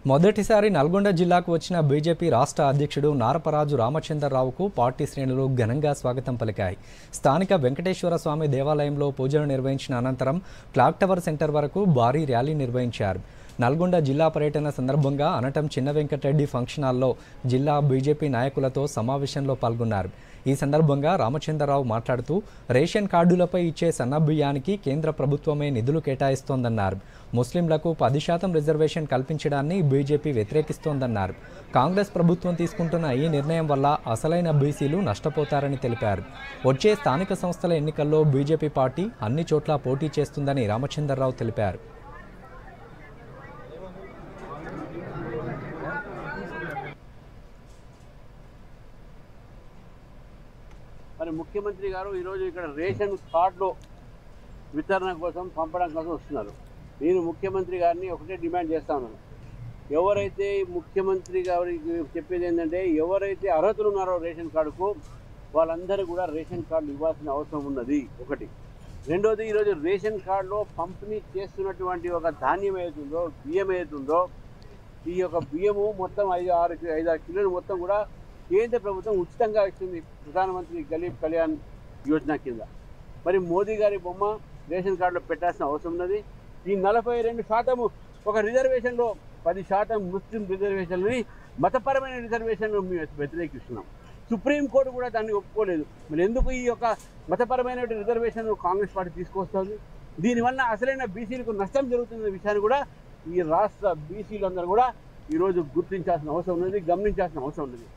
మొదటిసారి నల్గొండ జిల్లాకు వచ్చిన బీజేపీ రాష్ట్ర అధ్యక్షుడు నారపరాజు రామచంద్రరావుకు పార్టీ శ్రేణులు ఘనంగా స్వాగతం పలికాయి. స్థానిక వెంకటేశ్వర స్వామి దేవాలయంలో పూజలు నిర్వహించిన అనంతరం క్లాక్ టవర్ సెంటర్ వరకు భారీ ర్యాలీ నిర్వహించారు. నల్గొండ జిల్లా పర్యటన సందర్భంగా అనటం చిన్న వెంకటరెడ్డి ఫంక్షన్ హాల్లో జిల్లా బీజేపీ నాయకులతో సమావేశంలో పాల్గొన్నారు. ఈ సందర్భంగా రామచంద్రరావు మాట్లాడుతూ రేషన్ కార్డులపై ఇచ్చే సన్నబియ్యానికి కేంద్ర ప్రభుత్వమే నిధులు కేటాయిస్తోందన్నారు. ముస్లింలకు 10% రిజర్వేషన్ కల్పించడాన్ని బీజేపీ వ్యతిరేకిస్తోందన్నారు. కాంగ్రెస్ ప్రభుత్వం తీసుకుంటున్న ఈ నిర్ణయం వల్ల అసలైన బీసీలు నష్టపోతారని తెలిపారు. వచ్చే స్థానిక సంస్థల ఎన్నికల్లో బీజేపీ పార్టీ అన్ని చోట్ల పోటీ చేస్తుందని రామచంద్రరావు తెలిపారు. మరి ముఖ్యమంత్రి గారు ఈరోజు ఇక్కడ రేషన్ కార్డులో వితరణ కోసం పంపడం కోసం వస్తున్నారు. నేను ముఖ్యమంత్రి గారిని ఒకటే డిమాండ్ చేస్తా ఉన్నాను. ఎవరైతే ముఖ్యమంత్రి గారికి చెప్పేది ఏంటంటే ఎవరైతే అర్హతలు ఉన్నారో రేషన్ కార్డుకు వాళ్ళందరూ కూడా రేషన్ కార్డు ఇవ్వాల్సిన అవసరం ఉన్నది. ఒకటి. రెండోది, ఈరోజు రేషన్ కార్డులో పంపిణీ చేస్తున్నటువంటి ఒక ధాన్యం ఏదైతుందో, బియ్యం ఏదైతుందో, ఈ యొక్క బియ్యము మొత్తం 5-6 కిలోలు మొత్తం కూడా కేంద్ర ప్రభుత్వం ఉచితంగా ఇస్తుంది ప్రధానమంత్రి గరీబ్ కళ్యాణ్ యోజన కింద. మరి మోదీ గారి బొమ్మ రేషన్ కార్డులో పెట్టాల్సిన అవసరం ఉన్నది. ఈ 42% ఒక రిజర్వేషన్లో 10% ముస్లిం రిజర్వేషన్లని మతపరమైన రిజర్వేషన్లు మేము వ్యతిరేకిస్తున్నాం. సుప్రీంకోర్టు కూడా దాన్ని ఒప్పుకోలేదు. మరి ఎందుకు ఈ యొక్క మతపరమైన రిజర్వేషన్ కాంగ్రెస్ పార్టీ తీసుకొస్తుంది? దీనివల్ల అసలైన బీసీలకు నష్టం జరుగుతున్న విషయాన్ని కూడా ఈ రాష్ట్ర బీసీలందరూ కూడా ఈరోజు గుర్తించాల్సిన అవసరం ఉన్నది, గమనించాల్సిన అవసరం ఉన్నది.